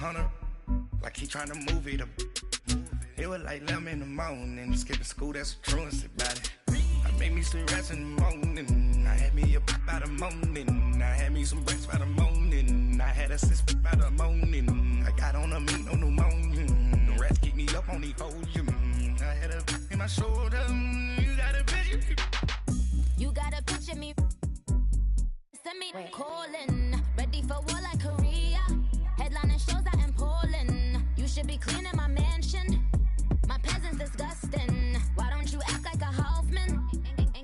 100, like he trying to move it up. It was like 11 in the morning, skipping school, that's a truancy about it. I made me some rest in the morning, I had me up by the morning, I had me some breakfast by the morning, I had a sis by the morning, I got on a meat, no pneumonia, the rats keep me up on the podium, I had a in my shoulder, you got a picture. You got a picture me, send me calling, ready for war like Korea, headlining shows out in Poland, you should be cleaning my mansion, my peasants disgusting, why don't you act like a Hoffman,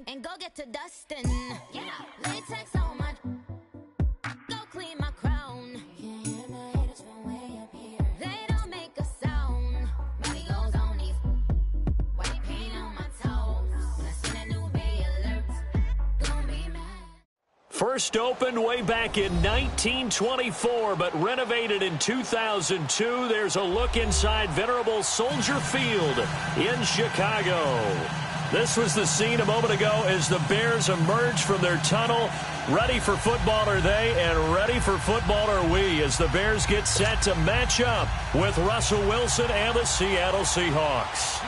and go get to dustin', yeah, latex on my, go clean my crown, can't hear my haters from way up here, they don't make a sound, money goes on these, white paint on my toes, when I see that new bay alert, don't be mad. First opened way back in 1924, but renovated in 2002. There's a look inside venerable Soldier Field in Chicago. This was the scene a moment ago as the Bears emerged from their tunnel. Ready for football are they, and ready for football are we, as the Bears get set to match up with Russell Wilson and the Seattle Seahawks.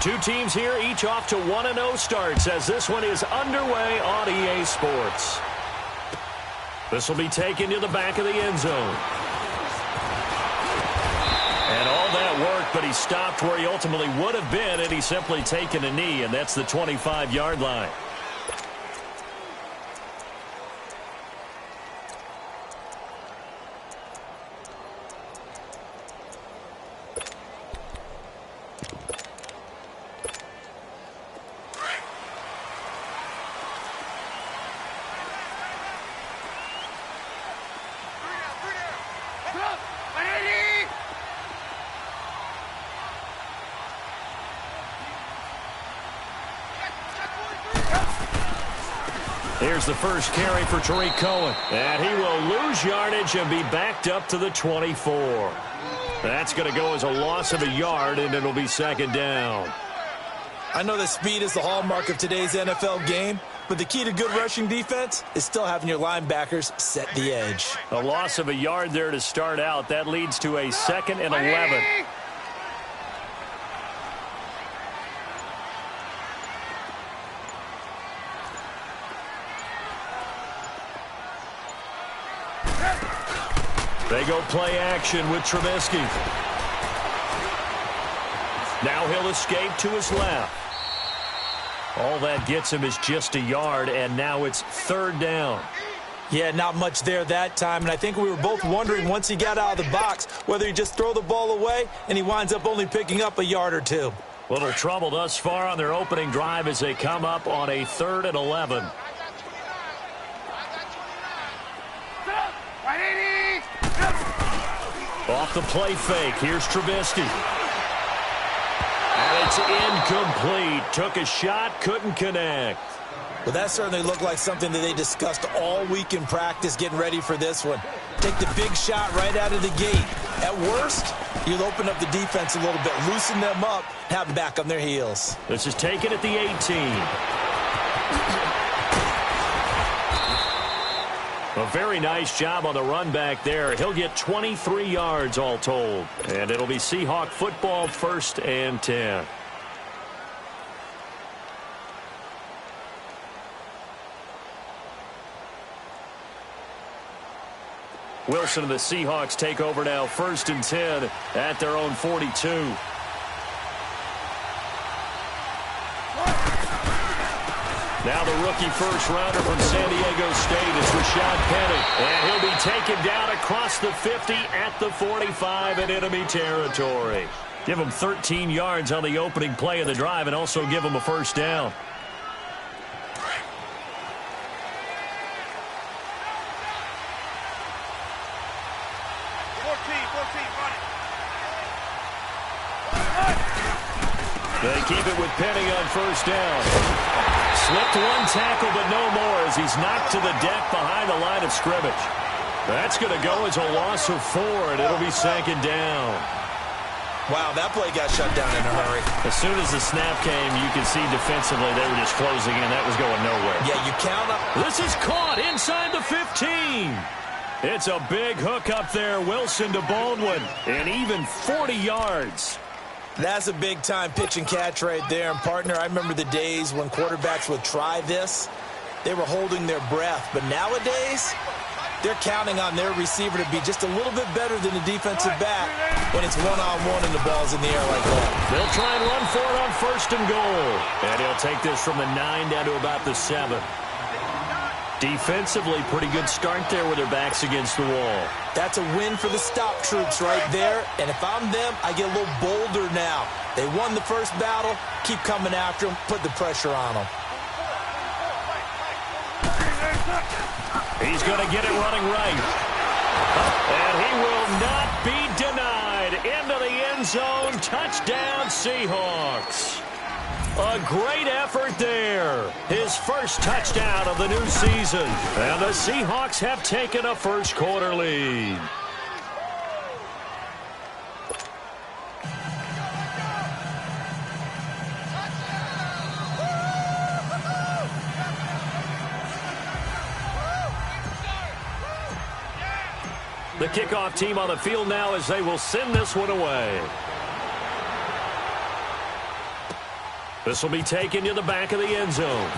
Two teams here, each off to 1-0 starts as this one is underway on EA Sports. This will be taken to the back of the end zone. And all that work, but he stopped where he ultimately would have been had he simply taken a knee, and that's the 25-yard line. Here's the first carry for Tariq Cohen. And he will lose yardage and be backed up to the 24. That's going to go as a loss of a yard, and it'll be second down. I know that speed is the hallmark of today's NFL game, but the key to good rushing defense is still having your linebackers set the edge. A loss of a yard there to start out. That leads to a 2nd and 11. They go play action with Trubisky. Now he'll escape to his left. All that gets him is just a yard, and now it's third down. Yeah, not much there that time, and I think we were both wondering once he got out of the box whether he'd just throw the ball away, and he winds up only picking up a yard or two. Little trouble thus far on their opening drive as they come up on a 3rd and 11. Off the play fake, here's Trubisky. And it's incomplete. Took a shot, couldn't connect. Well, that certainly looked like something that they discussed all week in practice getting ready for this one. Take the big shot right out of the gate. At worst, you'll open up the defense a little bit, loosen them up, have them back on their heels. This is taken at the 18. A very nice job on the run back there. He'll get 23 yards all told. And it'll be Seahawk football, 1st and 10. Wilson and the Seahawks take over now, 1st and 10 at their own 42. Now the rookie first-rounder from San Diego State is Rashad Penny. And he'll be taken down across the 50 at the 45 in enemy territory. Give him 13 yards on the opening play of the drive and also give him a first down. They keep it with Penny on first down. Slipped one tackle, but no more as he's knocked to the deck behind the line of scrimmage. That's going to go as a loss of 4, and it'll be 2nd down. Wow, that play got shut down in a hurry. As soon as the snap came, you could see defensively they were just closing in. That was going nowhere. Yeah, you count up. This is caught inside the 15. It's a big hook up there. Wilson to Baldwin. And even 40 yards. That's a big-time pitch and catch right there. And, partner, I remember the days when quarterbacks would try this. They were holding their breath. But nowadays, they're counting on their receiver to be just a little bit better than the defensive back when it's one-on-one and the ball's in the air like that. They'll try and run for it on 1st and goal. And he'll take this from the 9 down to about the 7. Defensively, pretty good start there with their backs against the wall. That's a win for the stop troops right there. And if I'm them, I get a little bolder now. They won the first battle. Keep coming after them. Put the pressure on them. He's going to get it running right. And he will not be denied. Into the end zone. Touchdown, Seahawks. A great effort there. His first touchdown of the new season. And the Seahawks have taken a first quarter lead. The kickoff team on the field now as they will send this one away. This will be taken to the back of the end zone.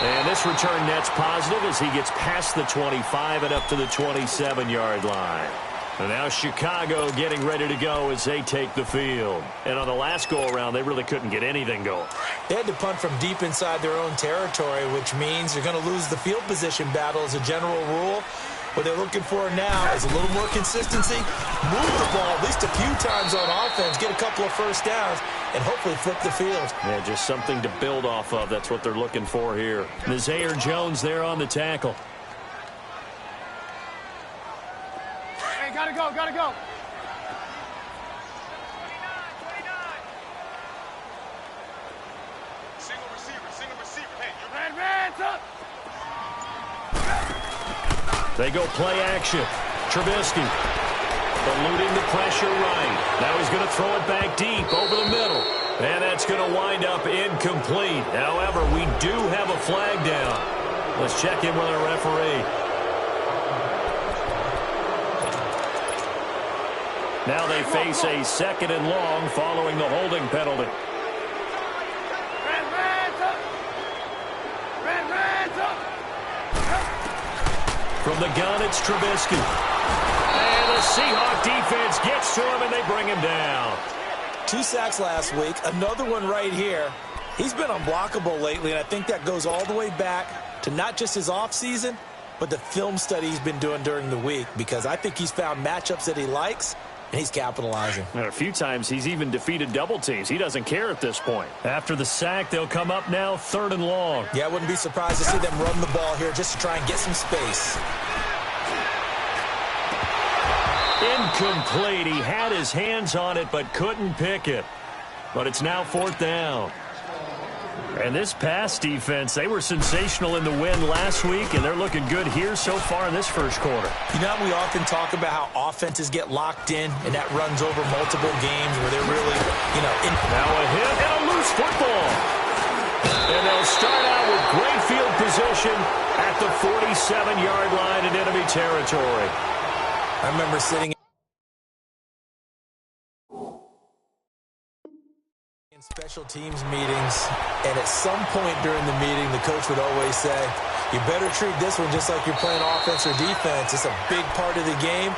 And this return net's positive as he gets past the 25 and up to the 27-yard line. And now Chicago getting ready to go as they take the field. And on the last go-around, they really couldn't get anything going. They had to punt from deep inside their own territory, which means they're going to lose the field position battle as a general rule. What they're looking for now is a little more consistency, move the ball at least a few times on offense, get a couple of first downs, and hopefully flip the field. Yeah, just something to build off of. That's what they're looking for here. Nazaire Jones there on the tackle. Hey, gotta go, gotta go. 29. Single receiver. Hey, you ran up. They go play action. Trubisky eluding the pressure right. Now he's going to throw it back deep over the middle. And that's going to wind up incomplete. However, we do have a flag down. Let's check in with our referee. Now they face a 2nd and long following the holding penalty. From the gun, it's Trubisky. And the Seahawk defense gets to him, and they bring him down. 2 sacks last week, another one right here. He's been unblockable lately, and I think that goes all the way back to not just his offseason, but the film study he's been doing during the week, because I think he's found matchups that he likes, and he's capitalizing. And a few times he's even defeated double teams. He doesn't care at this point. After the sack, they'll come up now 3rd and long. Yeah, I wouldn't be surprised to see them run the ball here just to try and get some space. Incomplete. He had his hands on it but couldn't pick it. But it's now 4th down. And this pass defense, they were sensational in the win last week, and they're looking good here so far in this first quarter. You know, we often talk about how offenses get locked in, and that runs over multiple games where they're really, Now a hit and a loose football. And they'll start out with great field position at the 47-yard line in enemy territory. I remember sitting in special teams meetings, and at some point during the meeting, the coach would always say, you better treat this one just like you're playing offense or defense. It's a big part of the game,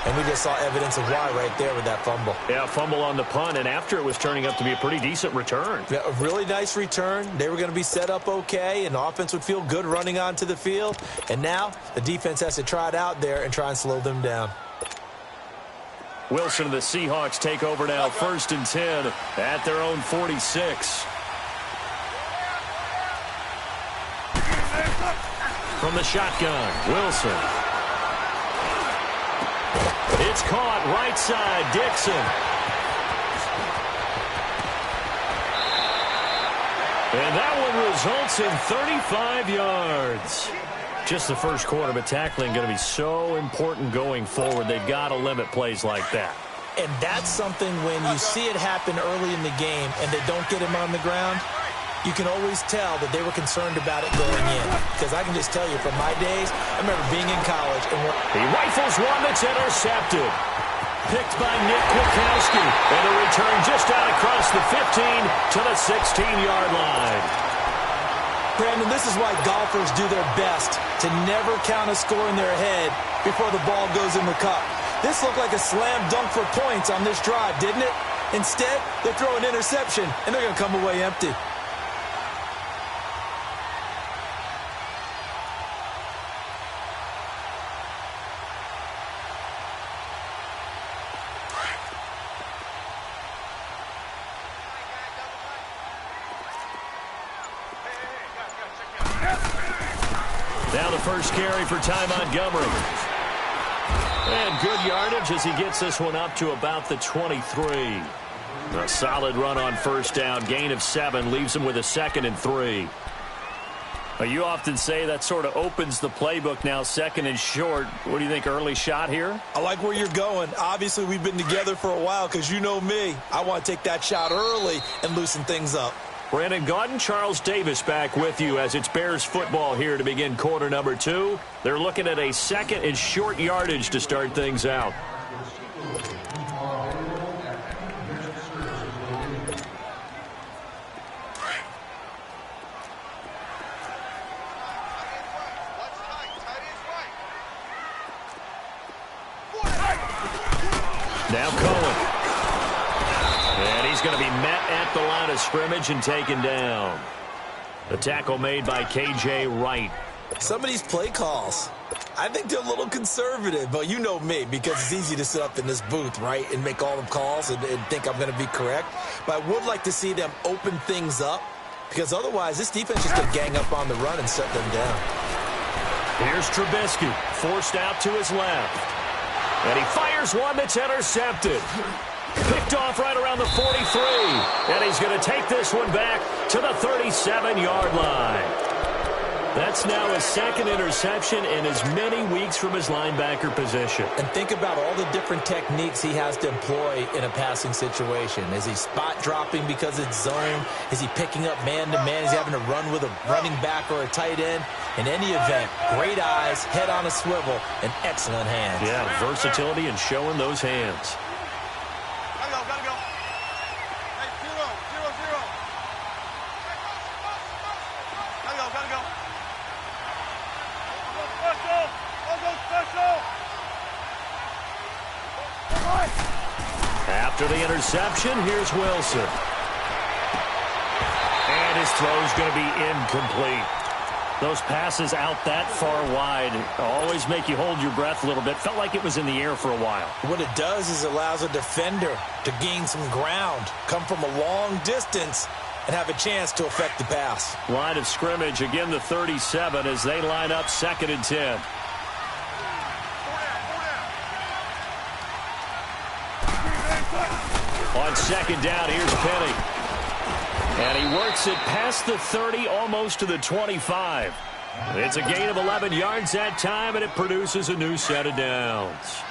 and we just saw evidence of why right there with that fumble. Yeah, fumble on the punt, and after it was turning up to be a pretty decent return. Yeah, a really nice return. They were going to be set up okay, and the offense would feel good running onto the field. And now the defense has to try it out there and try and slow them down. Wilson and the Seahawks take over now, 1st and 10 at their own 46. From the shotgun, Wilson. It's caught right side, Dixon. And that one results in 35 yards. Just the first quarter, but tackling going to be so important going forward. They've got to limit plays like that. And that's something when you see it happen early in the game and they don't get him on the ground, you can always tell that they were concerned about it going in. Because I can just tell you from my days, I remember being in college. And he rifles one that's intercepted. Picked by Nick Kwiatkowski. And a return just out across the 15 to the 16-yard line. Brandon, this is why golfers do their best to never count a score in their head before the ball goes in the cup. This looked like a slam dunk for points on this drive, didn't it? Instead, they throw an interception, and they're going to come away empty. Now the first carry for Ty Montgomery. And good yardage as he gets this one up to about the 23. A solid run on first down. Gain of 7 leaves him with a 2nd and 3. You often say that sort of opens the playbook now, 2nd and short. What do you think, early shot here? I like where you're going. Obviously, we've been together for a while because you know me. I want to take that shot early and loosen things up. Brandon Gaudin, Charles Davis back with you as it's Bears football here to begin quarter number 2. They're looking at a 2nd and short yardage to start things out. Now Cohen. And he's going to be met at the line of scrimmage and taken down. The tackle made by K.J. Wright. Some of these play calls, I think they're a little conservative, but you know me, because it's easy to sit up in this booth, right, and make all the calls and think I'm going to be correct. But I would like to see them open things up, because otherwise this defense is going to gang up on the run and shut them down. Here's Trubisky, forced out to his left. And he fires one that's intercepted. Picked off right around the 43. And he's going to take this one back to the 37-yard line. That's now his 2nd interception in as many weeks from his linebacker position. And think about all the different techniques he has to employ in a passing situation. Is he spot dropping because it's zone? Is he picking up man-to-man? Is he having to run with a running back or a tight end? In any event, great eyes, head on a swivel, and excellent hands. Yeah, versatility and showing those hands. Gotta go. Hey, 0, 0, 0. Gotta go. Special. After the interception, here's Wilson. And his throw's going to be incomplete. Those passes out that far wide always make you hold your breath a little bit. Felt like it was in the air for a while. What it does is it allows a defender to gain some ground, come from a long distance, and have a chance to affect the pass. Line of scrimmage, again the 37 as they line up 2nd and 10. On 2nd down, here's Penny. And he works it past the 30, almost to the 25. It's a gain of 11 yards that time, and it produces a new set of downs.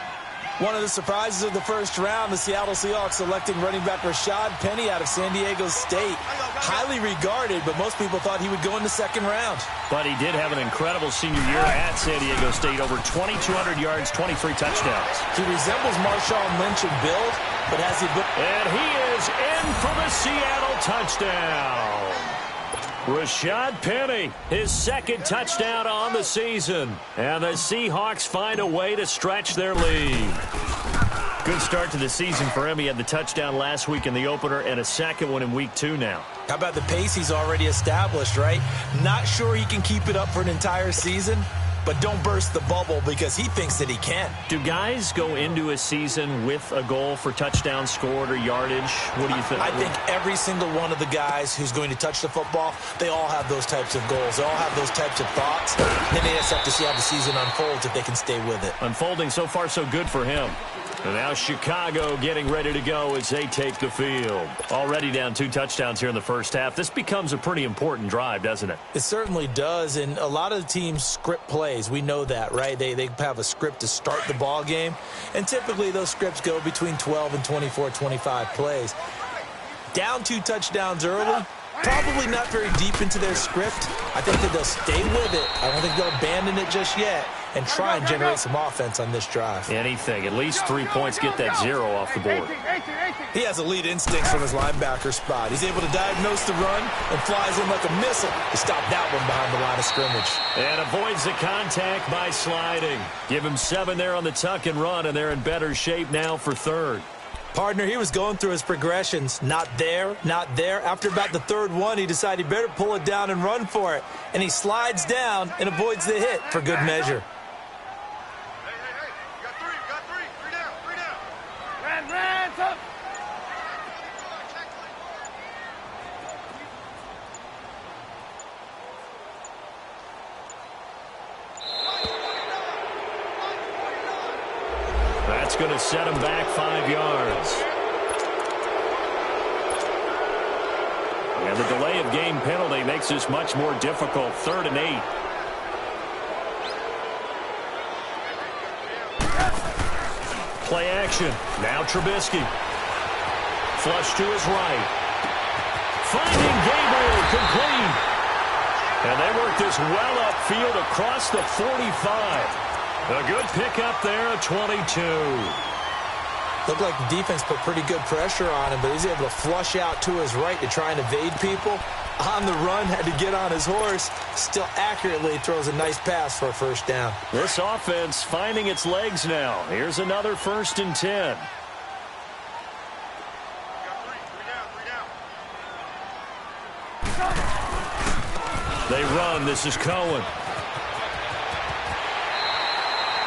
One of the surprises of the first round, the Seattle Seahawks selecting running back Rashad Penny out of San Diego State. Highly regarded, but most people thought he would go in the 2nd round. But he did have an incredible senior year at San Diego State. Over 2,200 yards, 23 touchdowns. He resembles Marshawn Lynch in build, but has the ability. And he is in for the Seattle touchdown. Rashad Penny, his 2nd touchdown on the season. And the Seahawks find a way to stretch their lead. Good start to the season for him. He had the touchdown last week in the opener and a 2nd one in week 2 now. How about the pace he's already established, right? Not sure he can keep it up for an entire season, but don't burst the bubble because he thinks that he can. Do guys go into a season with a goal for touchdown scored or yardage? What do you think? I think every single one of the guys who's going to touch the football, they all have those types of goals. They all have those types of thoughts. Then they just have to see how the season unfolds if they can stay with it. Unfolding so far so good for him. And now Chicago getting ready to go as they take the field. Already down 2 touchdowns here in the first half. This becomes a pretty important drive, doesn't it? It certainly does, and a lot of the teams script plays. We know that, right? They have a script to start the ball game, and typically those scripts go between 12 and 24, 25 plays. Down 2 touchdowns early, probably not very deep into their script. I think that they'll stay with it. I don't think they'll abandon it just yet and try and generate some offense on this drive. Anything. At least 3 points, get that 0 off the board. He has elite instincts from his linebacker spot. He's able to diagnose the run and flies in like a missile to stop that one behind the line of scrimmage. And avoids the contact by sliding. Give him 7 there on the tuck and run, and they're in better shape now for 3rd. Partner, he was going through his progressions. Not there, not there. After about the 3rd one, he decided he better pull it down and run for it. And he slides down and avoids the hit for good measure. That's going to set him back 5 yards. And the delay of game penalty makes this much more difficult. 3rd and 8. Play action. Now Trubisky. Flush to his right. Finding Gabriel, complete. And they work this well upfield across the 45. A good pickup there at 22. Looked like the defense put pretty good pressure on him, but he's able to flush out to his right to try and evade people. On the run, had to get on his horse. Still accurately throws a nice pass for a 1st down. This offense finding its legs now. Here's another 1st and 10. They run. This is Cohen.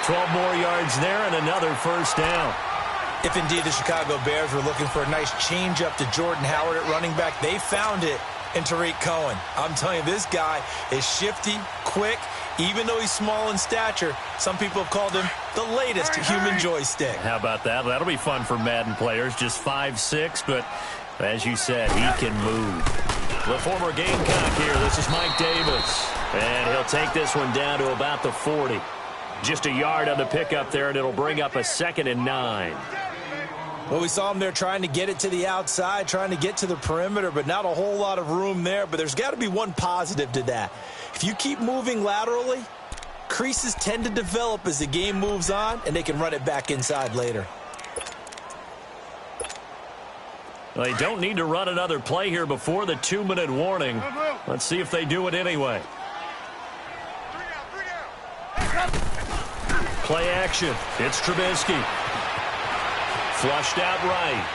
12 more yards there and another 1st down. If indeed the Chicago Bears were looking for a nice change-up to Jordan Howard at running back, they found it in Tariq Cohen. I'm telling you, this guy is shifty, quick, even though he's small in stature. Some people have called him the latest human joystick. How about that? That'll be fun for Madden players. Just 5'6", but as you said, he can move. The former Gamecock here. This is Mike Davis. And he'll take this one down to about the 40. Just a yard on the pickup there, and it'll bring up a 2nd and 9. Well, we saw him there trying to get it to the outside, trying to get to the perimeter, but not a whole lot of room there. But there's got to be one positive to that. If you keep moving laterally, creases tend to develop as the game moves on, and they can run it back inside later. Well, they don't need to run another play here before the 2-minute warning. Let's see if they do it anyway. Play action. It's Trubisky. Flushed out right.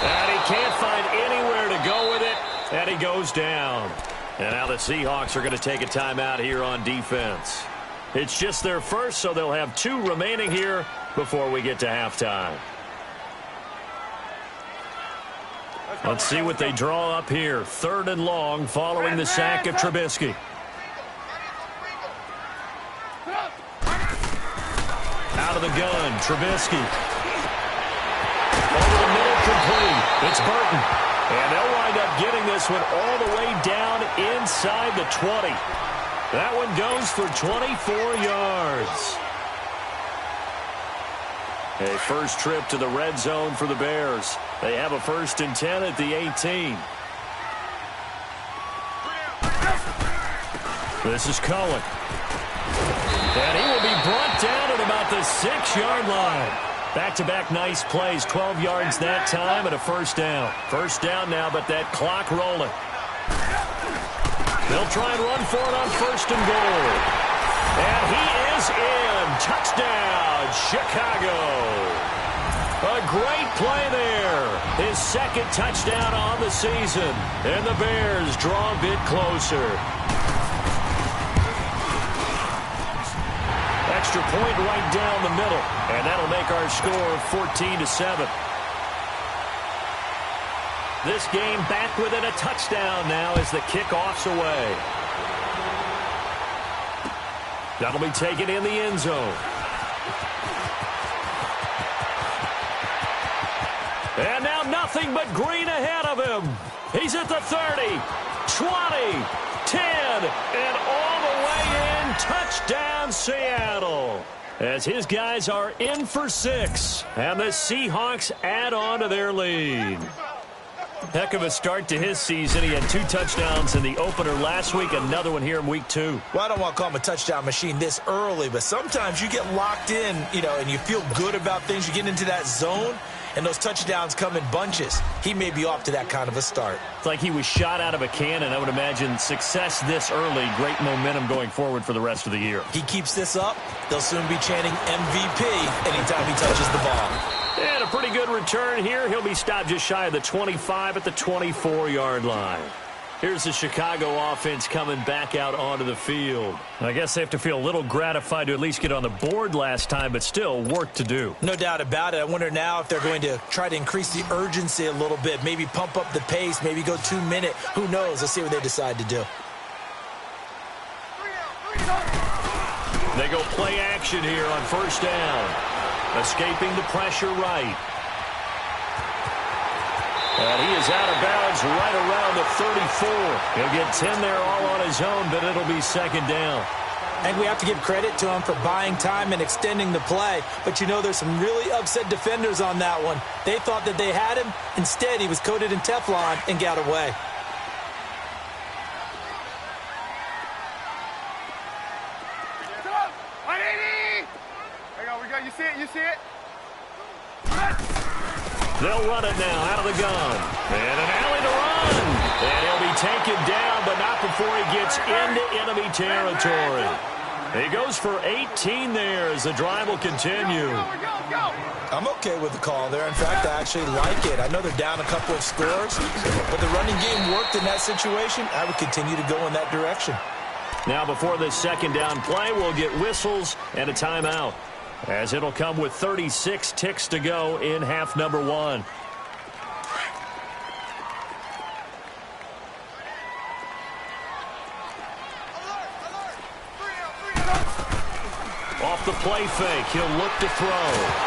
And he can't find anywhere to go with it. And he goes down. And now the Seahawks are going to take a timeout here on defense. It's just their first, so they'll have 2 remaining here before we get to halftime. Let's see what they draw up here. 3rd and long following the sack of Trubisky. Out of the gun, Trubisky. Over the middle, complete. It's Burton. And they'll wind up getting this one all the way down inside the 20. That one goes for 24 yards. A first trip to the red zone for the Bears. They have a 1st and 10 at the 18. This is Cohen. And he will be brought down at about the 6-yard line. Back-to-back nice plays, 12 yards that time and a 1st down. 1st down now, but that clock rolling. They'll try and run for it on 1st and goal. And he is in. Touchdown, Chicago. A great play there. His 2nd touchdown on the season. And the Bears draw a bit closer. Extra point right down the middle. And that'll make our score 14-7. This game back within a touchdown now as the kickoff's away. That'll be taken in the end zone. And now nothing but green ahead of him. He's at the 30, 20, 10, and all the way in. Touchdown, Seattle. As his guys are in for 6, and the Seahawks add on to their lead. Heck of a start to his season. He had 2 touchdowns in the opener last week, another one here in week 2. Well, I don't want to call him a touchdown machine this early, but sometimes you get locked in, and you feel good about things. You get into that zone, and those touchdowns come in bunches. He may be off to that kind of a start. It's like he was shot out of a cannon. I would imagine success this early, great momentum going forward for the rest of the year. He keeps this up, they'll soon be chanting MVP anytime he touches the ball. And a pretty good return here. He'll be stopped just shy of the 25 at the 24-yard line. Here's the Chicago offense coming back out onto the field. I guess they have to feel a little gratified to at least get on the board last time, but still work to do. No doubt about it. I wonder now if they're going to try to increase the urgency a little bit, maybe pump up the pace, maybe go 2-minute. Who knows? Let's see what they decide to do. They go play action here on first down. Escaping the pressure right. And he is out of bounds right around the 34. He'll get 10 there all on his own, but it'll be second down. And we have to give credit to him for buying time and extending the play. But there's some really upset defenders on that one. They thought that they had him. Instead, he was coated in Teflon and got away. You see it? They'll run it now out of the gun. And an alley to run. And he'll be taken down, but not before he gets into enemy territory. He goes for 18 there as the drive will continue. I'm okay with the call there. In fact, I actually like it. I know they're down a couple of scores, but the running game worked in that situation. I would continue to go in that direction. Now before this second down play, we'll get whistles and a timeout, as it'll come with 36 ticks to go in half number 1. Off the play fake, he'll look to throw.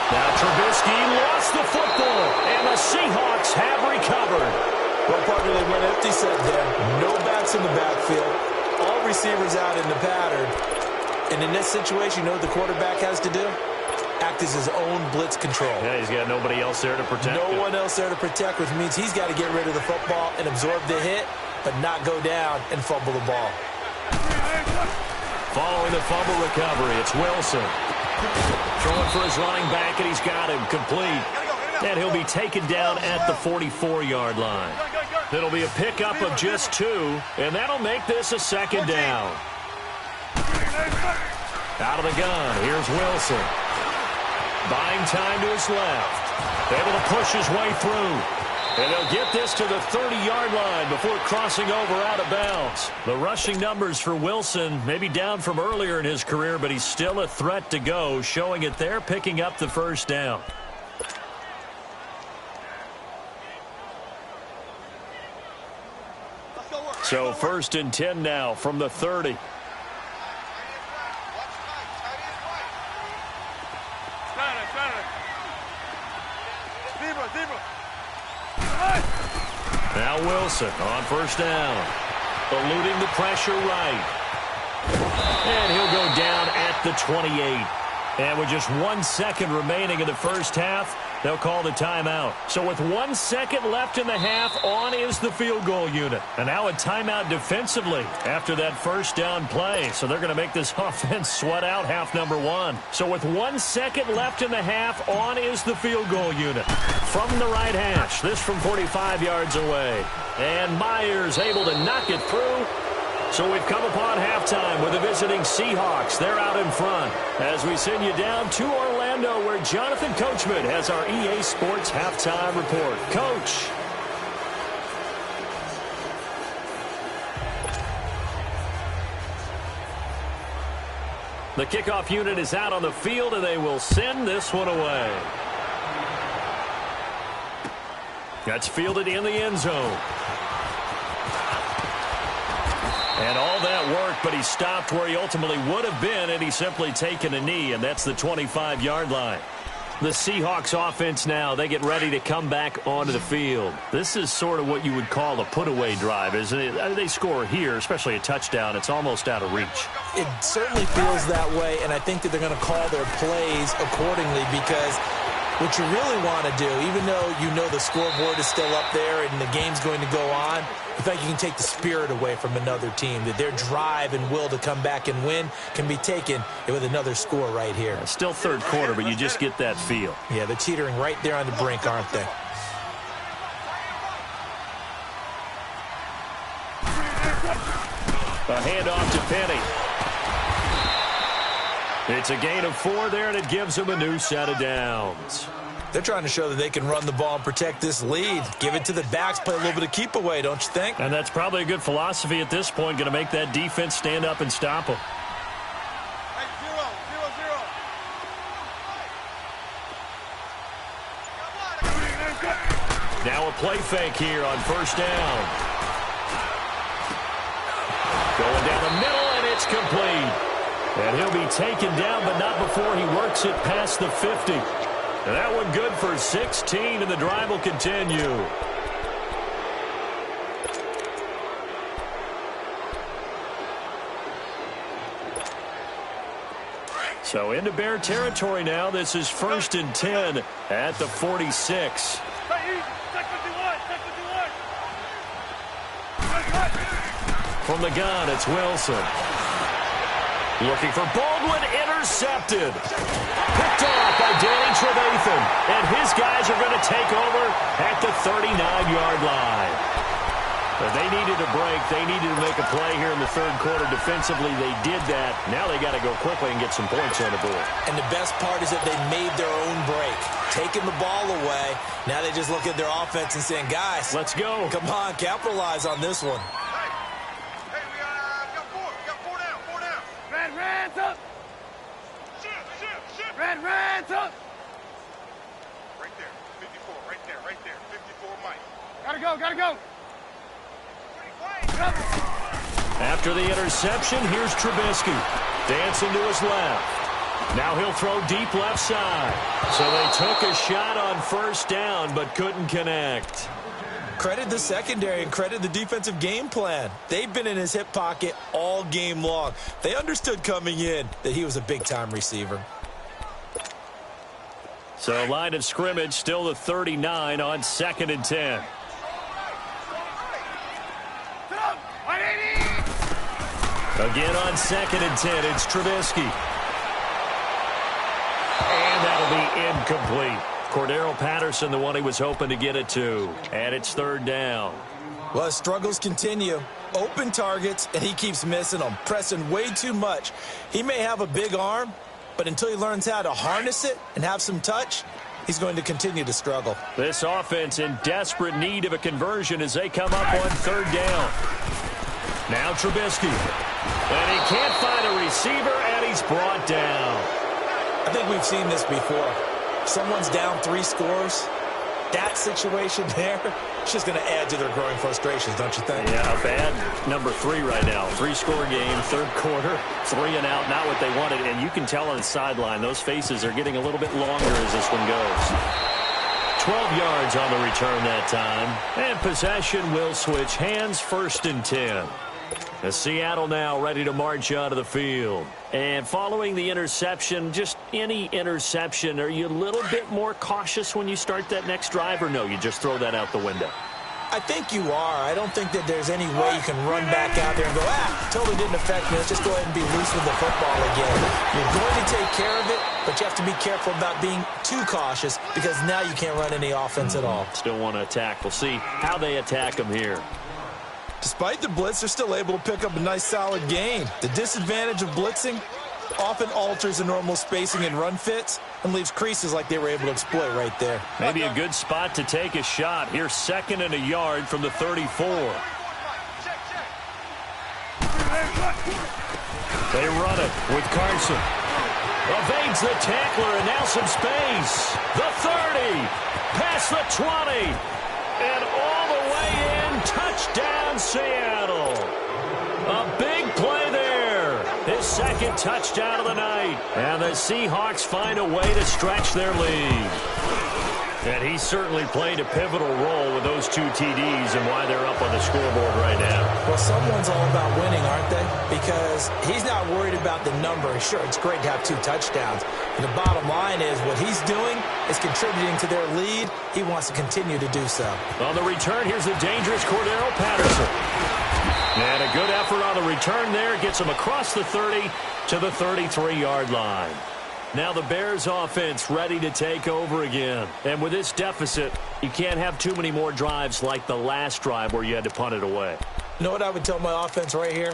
Now Trubisky lost the football, and the Seahawks have recovered. Well, partner, they went empty set there. No backs in the backfield. All receivers out in the pattern. And in this situation, you know what the quarterback has to do? Act as his own blitz control. Yeah, he's got nobody else there to protect No him. one else there to protect, which means he's got to get rid of the football and absorb the hit, but not go down and fumble the ball. Following the fumble recovery, it's Wilson. Throwing for his running back, and he's got him complete. And he'll be taken down at the 44-yard line. It'll be a pickup of just 2, and that'll make this a second down. Out of the gun, here's Wilson. Buying time to his left. Able to push his way through. And they'll get this to the 30-yard line before crossing over out of bounds. The rushing numbers for Wilson may be down from earlier in his career, but he's still a threat to go, showing it there, picking up the first down. So 1st and 10 now from the 30. Now Wilson on first down. Eluding the pressure right. And he'll go down at the 28. And with just 1 second remaining in the first half, they'll call the timeout. So with 1 second left in the half, on is the field goal unit. And now a timeout defensively after that first down play. So they're going to make this offense sweat out half number 1. So with 1 second left in the half, on is the field goal unit. From the right hash, this from 45 yards away. And Myers able to knock it through. So we've come upon halftime with the visiting Seahawks. They're out in front as we send you down to Orlando, where Jonathan Coachman has our EA Sports halftime report. Coach. The kickoff unit is out on the field, and they will send this one away. That's fielded in the end zone. And all that work, but he stopped where he ultimately would have been, and he's simply taken a knee, and that's the 25-yard line. The Seahawks offense now, they get ready to come back onto the field. This is sort of what you would call a put-away drive, isn't it? They score here, especially a touchdown. It's almost out of reach. It certainly feels that way, and I think that they're going to call their plays accordingly because what you really want to do, even though you know the scoreboard is still up there and the game's going to go on, I think you can take the spirit away from another team, that their drive and will to come back and win can be taken with another score right here. Still third quarter, but you just get that feel. Yeah, they're teetering right there on the brink, aren't they? A handoff to Penny. It's a gain of 4 there, and it gives them a new set of downs. They're trying to show that they can run the ball and protect this lead. Give it to the backs, play a little bit of keep away, don't you think? And that's probably a good philosophy at this point, going to make that defense stand up and stop them. Hey, 0-0-0. Now a play fake here on first down. Going down the middle, and it's complete. And he'll be taken down, but not before he works it past the 50. And that one good for 16, and the drive will continue. So into Bear territory now. This is 1st and 10 at the 46. From the gun, it's Wilson. Looking for Baldwin, intercepted. Picked off by Danny Trevathan. And his guys are going to take over at the 39-yard line. But they needed a break. They needed to make a play here in the third quarter. Defensively, they did that. Now they got to go quickly and get some points on the board. And the best part is that they made their own break. Taking the ball away. Now they just look at their offense and saying, guys, let's go. Come on, capitalize on this one. Red up! Right there, 54, right there, 54, Mike. Gotta go! After the interception, here's Trubisky. Dancing to his left. Now he'll throw deep left side. So they took a shot on first down, but couldn't connect. Credit the secondary and credit the defensive game plan. They've been in his hip pocket all game long. They understood coming in that he was a big-time receiver. So line of scrimmage, still the 39 on 2nd and 10. Again on 2nd and 10, it's Trubisky. And that'll be incomplete. Cordero Patterson, the one he was hoping to get it to. And it's 3rd down. Well, his struggles continue. Open targets, and he keeps missing them. Pressing way too much. He may have a big arm, but until he learns how to harness it and have some touch, he's going to continue to struggle. This offense in desperate need of a conversion as they come up on 3rd down. Now Trubisky. And he can't find a receiver, and he's brought down. I think we've seen this before. Someone's down 3 scores. That situation there, it's just going to add to their growing frustrations, don't you think? Yeah, bad number 3 right now. 3-score game, third quarter, 3 and out, not what they wanted. And you can tell on the sideline, those faces are getting a little bit longer as this one goes. 12 yards on the return that time. And possession will switch hands, 1st and 10. As Seattle now ready to march out of the field. And following the interception, just any interception, are you a little bit more cautious when you start that next drive, or no, you just throw that out the window? I think you are. I don't think that there's any way you can run back out there and go, totally didn't affect me. Let's just go ahead and be loose with the football again. You're going to take care of it, but you have to be careful about being too cautious because now you can't run any offense at all. Still want to attack. We'll see how they attack them here. Despite the blitz, they're still able to pick up a nice, solid gain. The disadvantage of blitzing often alters the normal spacing and run fits and leaves creases like they were able to exploit right there. Maybe a good spot to take a shot. Here's 2nd and a yard from the 34. They run it with Carson. Evades the tackler, and now some space. The 30, past the 20, and all the way in. Touchdown, Seattle. A big play there. His 2nd second touchdown of the night. And the Seahawks find a way to stretch their lead. And he certainly played a pivotal role with those 2 TDs and why they're up on the scoreboard right now. Well, someone's all about winning, aren't they? Because he's not worried about the number. Sure, it's great to have 2 touchdowns. But the bottom line is what he's doing is contributing to their lead. He wants to continue to do so. On the return, here's the dangerous Cordero Patterson. And a good effort on the return there. Gets him across the 30 to the 33-yard line. Now the Bears offense ready to take over again. And with this deficit, you can't have too many more drives like the last drive where you had to punt it away. You know what I would tell my offense right here?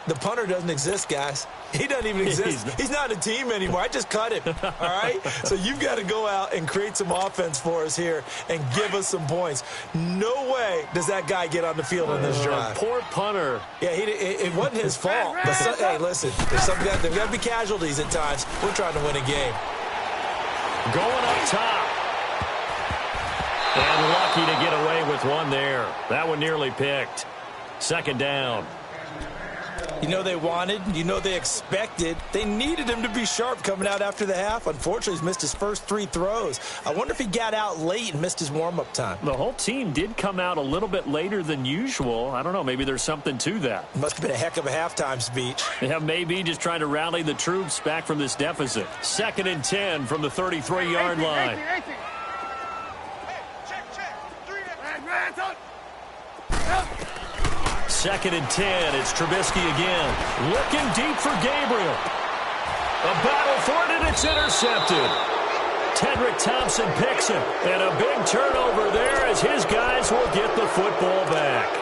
The punter doesn't exist, guys. He doesn't even exist. He's not a team anymore. I just cut him, all right? So you've got to go out and create some offense for us here and give us some points. No way does that guy get on the field on this drive. Poor punter. Yeah, it wasn't his fault. But hey, listen, there's got to be casualties at times. We're trying to win a game. Going up top. And lucky to get away with one there. That one nearly picked. Second down. You know they wanted, you know they expected. They needed him to be sharp coming out after the half. Unfortunately, he's missed his first 3 throws. I wonder if he got out late and missed his warm-up time. The whole team did come out a little bit later than usual. I don't know, maybe there's something to that. Must have been a heck of a halftime speech. Yeah, maybe just trying to rally the troops back from this deficit. 2nd and 10 from the 33-yard line. Hey, check. 3 2nd and 10. It's Trubisky again. Looking deep for Gabriel. A battle for it, and it's intercepted. Tedrick Thompson picks him. And a big turnover there as his guys will get the football back.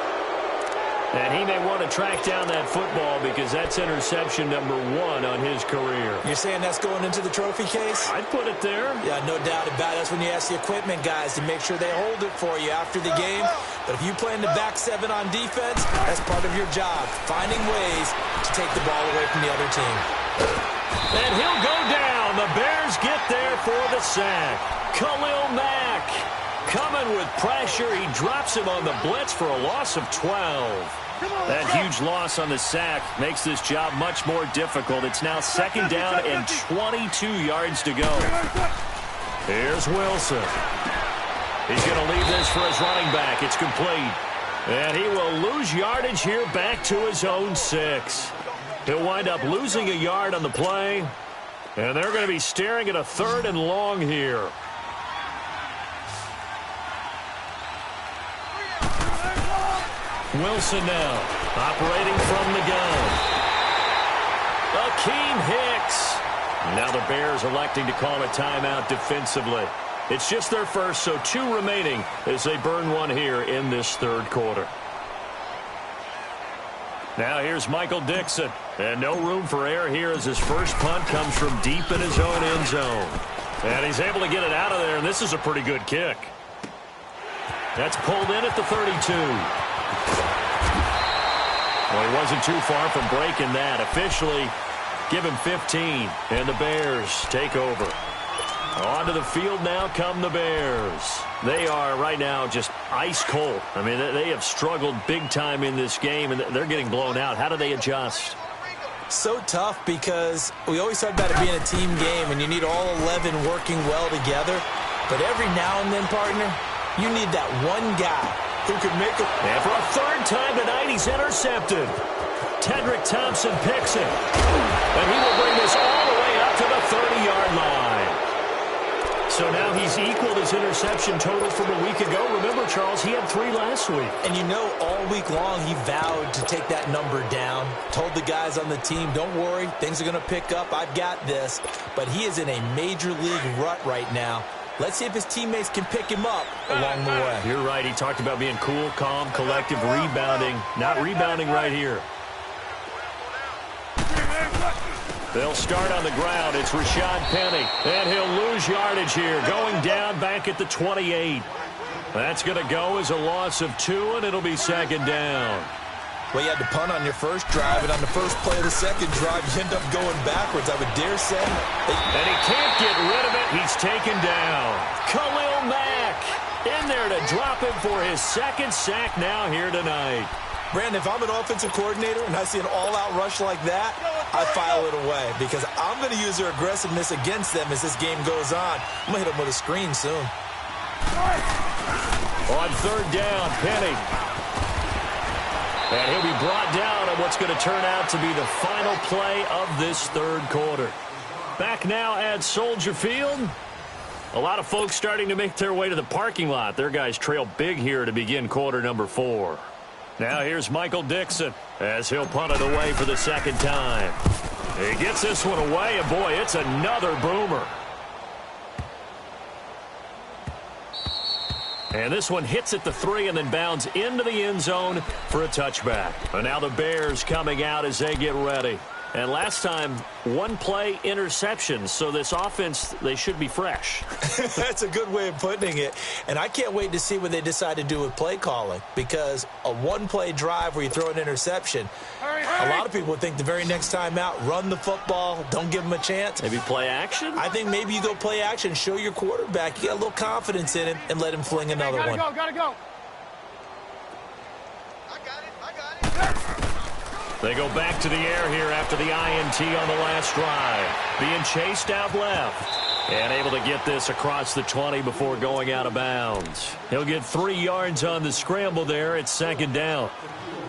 And he may want to track down that football because that's interception number 1 on his career. You're saying that's going into the trophy case? I'd put it there. Yeah, no doubt about it. That's when you ask the equipment guys to make sure they hold it for you after the game. But if you play in the back 7 on defense, that's part of your job, finding ways to take the ball away from the other team. And he'll go down. The Bears get there for the sack. Khalil Mack coming with pressure. He drops him on the blitz for a loss of 12. That huge loss on the sack makes this job much more difficult. It's now 2nd down and 22 yards to go. Here's Wilson. He's going to leave this for his running back. It's complete. And he will lose yardage here back to his own 6. He'll wind up losing a yard on the play. And they're going to be staring at a 3rd and long here. Wilson now, operating from the gun. Akeem Hicks. Now the Bears electing to call a timeout defensively. It's just their first, so 2 remaining as they burn one here in this 3rd quarter. Now here's Michael Dixon. And no room for error here as his first punt comes from deep in his own end zone. And he's able to get it out of there, and this is a pretty good kick. That's pulled in at the 32. Well, he wasn't too far from breaking that. Officially, give him 15, and the Bears take over. Onto the field now come the Bears. They are right now just ice cold. I mean, they have struggled big time in this game, and they're getting blown out. How do they adjust? So tough because we always talk about it being a team game, and you need all 11 working well together. But every now and then, partner, you need that one guy who can make it. And for a 3rd time tonight, he's intercepted. Tedrick Thompson picks it. And he will bring this all the way up to the 30-yard line. So now he's equaled his interception total from a week ago. Remember, Charles, he had 3 last week. And you know, all week long he vowed to take that number down. Told the guys on the team, don't worry, things are going to pick up. I've got this. But he is in a major league rut right now. Let's see if his teammates can pick him up along the way. You're right. He talked about being cool, calm, collective, rebounding. Not rebounding right here. They'll start on the ground. It's Rashad Penny. And he'll lose yardage here. Going down back at the 28. That's going to go as a loss of 2, and it'll be 2nd down. Well, you had to punt on your first drive, and on the first play of the second drive, you end up going backwards, I would dare say. And he can't get rid of it. He's taken down. Khalil Mack in there to drop him for his 2nd sack now here tonight. Brandon, if I'm an offensive coordinator and I see an all-out rush like that, I file it away because I'm going to use their aggressiveness against them as this game goes on. I'm going to hit them with a screen soon. On third down, Penny. And he'll be brought down on what's going to turn out to be the final play of this third quarter. Back now at Soldier Field. A lot of folks starting to make their way to the parking lot. Their guys trail big here to begin quarter number 4. Now here's Michael Dixon as he'll punt it away for the second time. He gets this one away, and boy, it's another boomer. And this one hits at the 3 and then bounds into the end zone for a touchback. And now the Bears coming out as they get ready. And last time, one play interception. So this offense, they should be fresh. That's a good way of putting it. And I can't wait to see what they decide to do with play calling. Because a one-play drive where you throw an interception, a lot of people would think the very next time out, run the football, don't give them a chance. Maybe play action? I think maybe you go play action, show your quarterback, you got a little confidence in him, and let him fling another one. Gotta go. They go back to the air here after the INT on the last drive. Being chased out left. And able to get this across the 20 before going out of bounds. He'll get 3 yards on the scramble there. It's second down.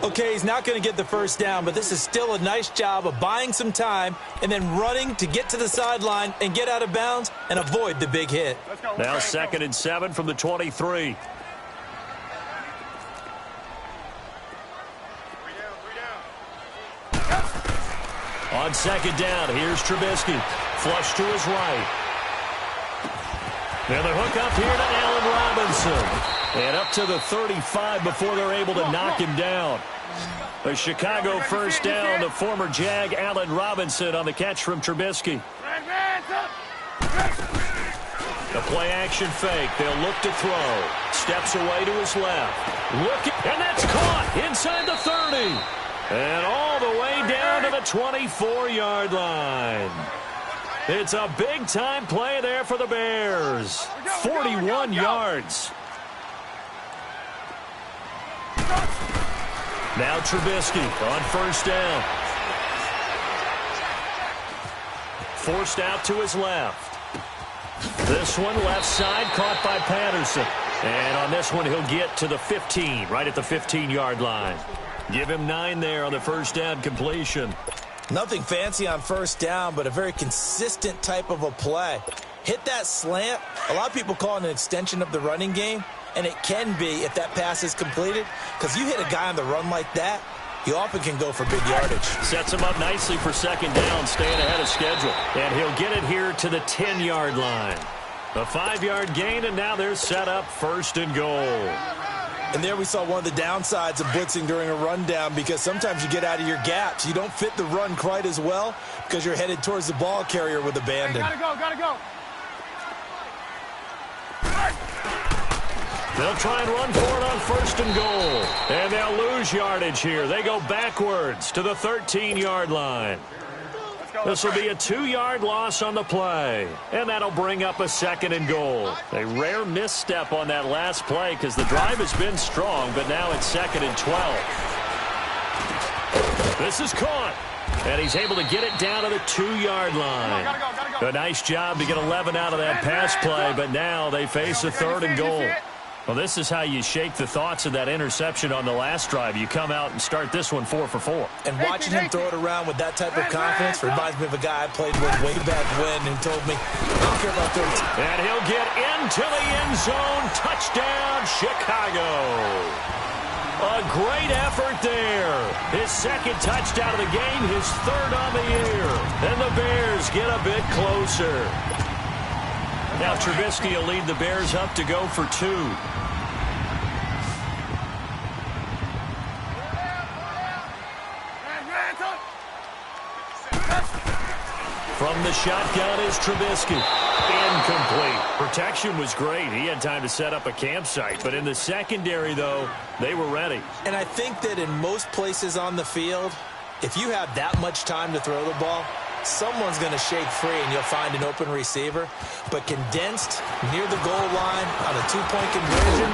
Okay, he's not going to get the first down, but this is still a nice job of buying some time and then running to get to the sideline and get out of bounds and avoid the big hit. Now 2nd and 7 from the 23. On second down, here's Trubisky. Flush to his right. Now the hook up here to Allen Robinson. And up to the 35 before they're able to knock him down. A Chicago first down, the former Jag Allen Robinson on the catch from Trubisky. The play-action fake. They'll look to throw. Steps away to his left. And that's caught inside the 30. And all the way down to the 24-yard line. It's a big-time play there for the Bears. 41 yards. Now Trubisky on first down. Forced out to his left. This one left side caught by Patterson. And on this one he'll get to the 15, right at the 15-yard line. Give him 9 there on the first down completion. Nothing fancy on first down, but a very consistent type of a play. Hit that slant. A lot of people call it an extension of the running game, and it can be if that pass is completed, because you hit a guy on the run like that, you often can go for big yardage. Sets him up nicely for second down, staying ahead of schedule. And he'll get it here to the 10-yard line. A 5-yard gain, and now they're set up first and goal. And there we saw one of the downsides of blitzing during a rundown, because sometimes you get out of your gaps. You don't fit the run quite as well because you're headed towards the ball carrier with abandon. Hey, gotta go. They'll try and run for it on first and goal. And they'll lose yardage here. They go backwards to the 13-yard line. This will be a 2-yard loss on the play. And that'll bring up a second and goal. A rare misstep on that last play because the drive has been strong, but now it's 2nd and 12. This is caught. And he's able to get it down to the 2-yard line. Gotta go. A nice job to get 11 out of that pass play, but now they face a 3rd and goal. Well, this is how you shake the thoughts of that interception on the last drive. You come out and start this one 4 for 4. And watching him throw it around with that type of confidence reminds me of a guy I played with way back when who told me, I don't care about 13. And he'll get into the end zone. Touchdown, Chicago. A great effort there. His 2nd touchdown of the game, his 3rd on the year. And the Bears get a bit closer. Now Trubisky will lead the Bears up to go for 2. From the shotgun is Trubisky. Incomplete. Protection was great. He had time to set up a campsite. But in the secondary, though, they were ready. And I think that in most places on the field, if you have that much time to throw the ball, someone's going to shake free and you'll find an open receiver. But condensed near the goal line on a 2-point conversion,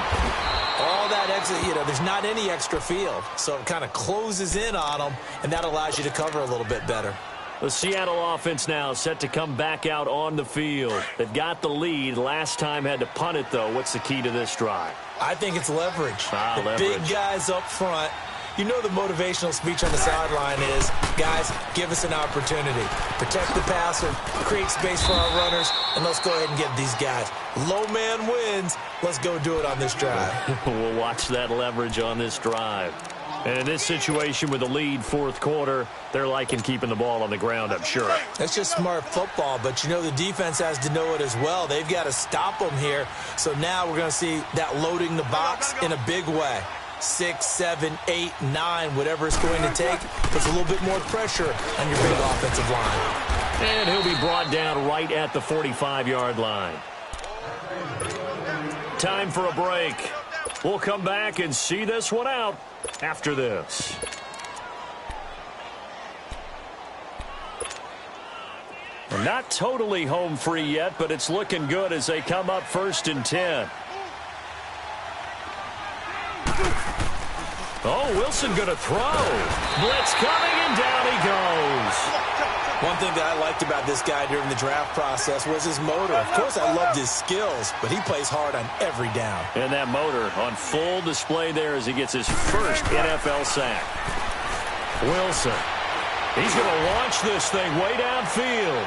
all all that extra, there's not any extra field. So it kind of closes in on them, and that allows you to cover a little bit better. The Seattle offense now set to come back out on the field. They've got the lead. Last time had to punt it, though. What's the key to this drive? I think it's leverage. The leverage. Big guys up front. You know the motivational speech on the sideline is, guys, give us an opportunity. Protect the passer, create space for our runners, and let's go ahead and get these guys. Low man wins. Let's go do it on this drive. We'll watch that leverage on this drive. And in this situation with the lead fourth quarter, they're liking keeping the ball on the ground, I'm sure. That's just smart football, but the defense has to know it as well. They've got to stop them here. So now we're going to see that loading the box in a big way. 6, 7, 8, 9, whatever it's going to take, puts a little bit more pressure on your big offensive line. And he'll be brought down right at the 45-yard line. Time for a break. We'll come back and see this one out after this. We're not totally home free yet, but it's looking good as they come up 1st and 10. Oh, Wilson going to throw. Blitz coming, and down he goes. One thing that I liked about this guy during the draft process was his motor. Of course, I loved his skills, but he plays hard on every down. And that motor on full display there as he gets his first NFL sack. Wilson. He's going to launch this thing way downfield.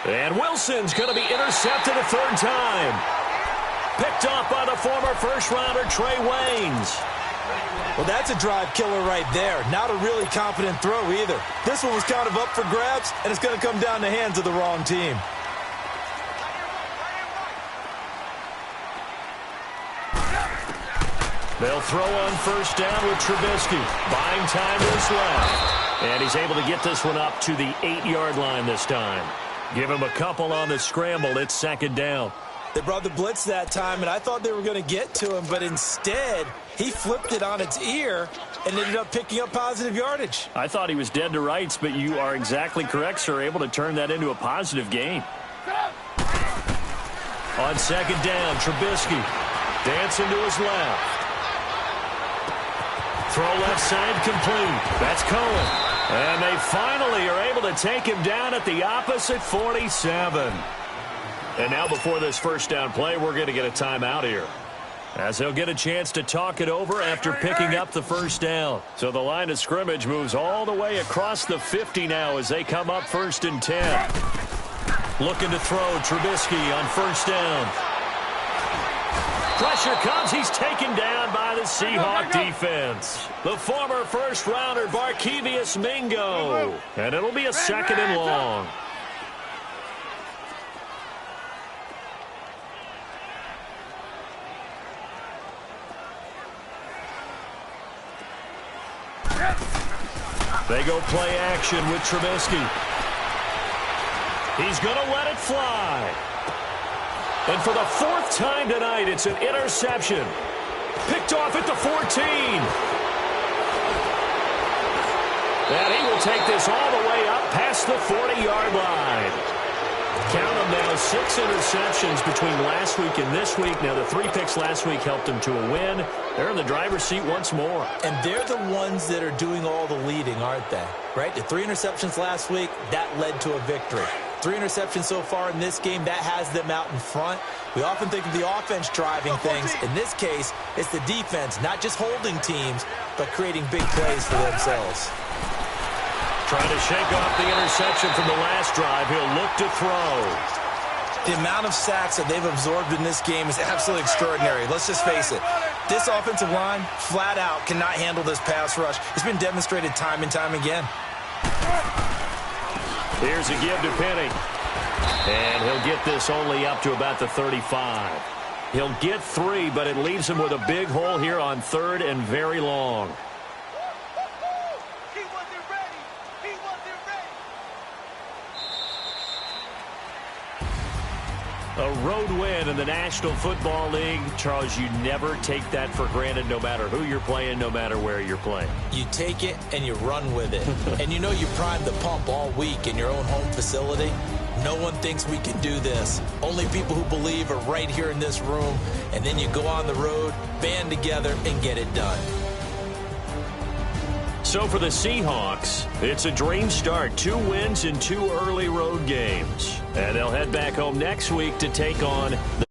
And Wilson's going to be intercepted a third time. Picked off by the former first-rounder Trey Waynes. Well, that's a drive killer right there. Not a really confident throw either. This one was kind of up for grabs, and it's going to come down the hands of the wrong team. They'll throw on first down with Trubisky. Buying time to his left. And he's able to get this one up to the 8-yard line this time. Give him a couple on the scramble. It's 2nd down. They brought the blitz that time, and I thought they were going to get to him, but instead he flipped it on its ear and ended up picking up positive yardage. I thought he was dead to rights, but you are exactly correct, sir. Able to turn that into a positive gain. On 2nd down, Trubisky dancing to his left. Throw left side complete. That's Cohen. And they finally are able to take him down at the opposite 47. And now before this first down play, we're going to get a timeout here, as he'll get a chance to talk it over after picking up the first down. So the line of scrimmage moves all the way across the 50 now as they come up 1st and 10. Looking to throw, Trubisky on first down. Pressure comes. He's taken down by the Seahawk defense. The former first-rounder Barkevious Mingo. And it'll be a 2nd and long. They go play action with Trubisky. He's going to let it fly. And for the 4th time tonight, it's an interception. Picked off at the 14. And he will take this all the way up past the 40-yard line. Count them now, 6 interceptions between last week and this week. Now, the 3 picks last week helped them to a win. They're in the driver's seat once more. And they're the ones that are doing all the leading, aren't they? Right? The 3 interceptions last week, that led to a victory. 3 interceptions so far in this game, that has them out in front. We often think of the offense driving things. In this case, it's the defense, not just holding teams, but creating big plays for themselves. Trying to shake off the interception from the last drive. He'll look to throw. The amount of sacks that they've absorbed in this game is absolutely extraordinary. Let's just face it. This offensive line, flat out, cannot handle this pass rush. It's been demonstrated time and time again. Here's a give to Penny. And he'll get this only up to about the 35. He'll get 3, but it leaves him with a big hole here on 3rd and very long. A road win in the National Football League. Charles, you never take that for granted no matter who you're playing, no matter where you're playing. You take it and you run with it. And you know you primed the pump all week in your own home facility. No one thinks we can do this. Only people who believe are right here in this room. And then you go on the road, band together, and get it done. So for the Seahawks, it's a dream start. 2 wins in 2 early road games. And they'll head back home next week to take on the